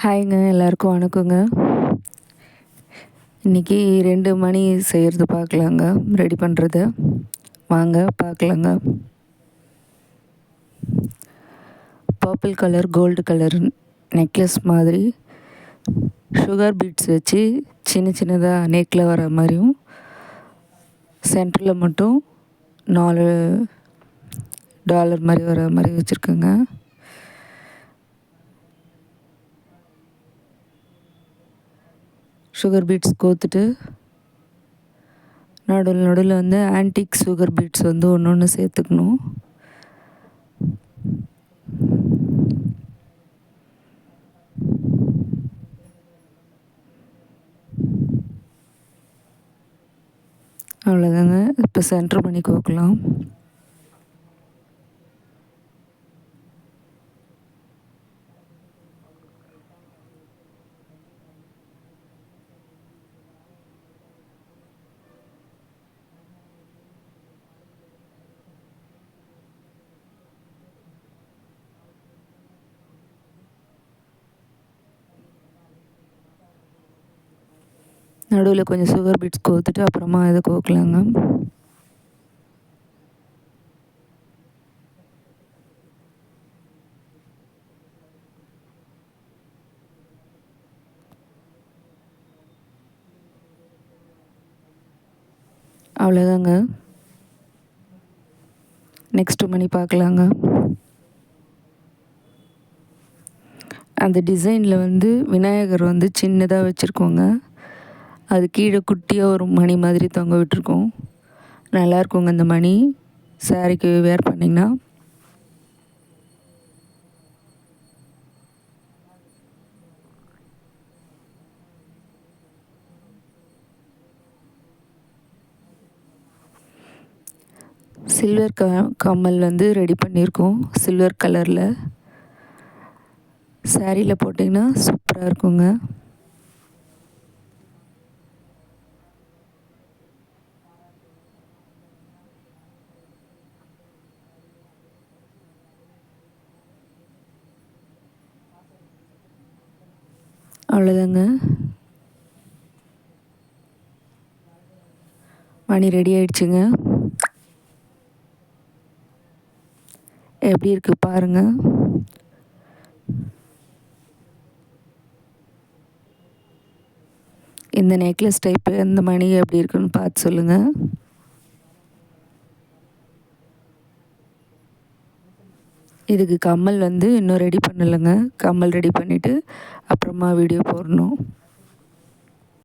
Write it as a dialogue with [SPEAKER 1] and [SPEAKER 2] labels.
[SPEAKER 1] ஹாய்ங்க, எல்லாருக்கும் வணக்கங்க. இன்றைக்கி 2 மணி செய்கிறது பார்க்கலாங்க, ரெடி பண்ணுறது. வாங்க பார்க்கலாங்க. Purple colour gold colour necklace மாதிரி சுகர் பீட்ஸ் வச்சு சின்ன சின்னதாக நெக்கில் வர மாதிரியும், சென்டரில் மட்டும் 4 டாலர் மாதிரி வர மாதிரி வச்சுருக்கேங்க. சுகர் பீட்ஸ் கோத்துட்டு நடுவில் வந்து ஆன்டிக் சுகர் பீட்ஸ் வந்து ஒன்று சேர்த்துக்கணும். அவ்வளோதாங்க. இப்போ சென்டர் பண்ணி கோக்கலாம். நடுவில் கொஞ்சம் சுகர் பீட்ஸ் கோத்துட்டு அப்புறமா இதை கோக்கலாங்க. அவ்வளோதாங்க. நெக்ஸ்ட் மணி பார்க்கலாங்க. அந்த டிசைனில் வந்து விநாயகர் வந்து சின்னதாக வச்சுருக்கோங்க. அது கீழே குட்டியாக ஒரு மணி மாதிரி தொங்க விட்டுருக்கோம். நல்லாயிருக்குங்க இந்த மணி, சாரீக்கு வேர் பண்ணிங்கன்னா. சில்வர் கம்மல் வந்து ரெடி பண்ணியிருக்கோம், சில்வர் கலரில். சாரியில் போட்டிங்கன்னா சூப்பராக இருக்குங்க. அவ்வளோதாங்க, மணி ரெடி ஆயிடுச்சுங்க. எப்படி இருக்குது பாருங்கள். இந்த நெக்லஸ் டைப்பு இந்த மணி எப்படி இருக்குன்னு பார்த்து சொல்லுங்கள். இதுக்கு கம்மல் வந்து இன்னும் ரெடி பண்ணலைங்க. கம்மல் ரெடி பண்ணிவிட்டு அப்புறமா வீடியோ போடணும்.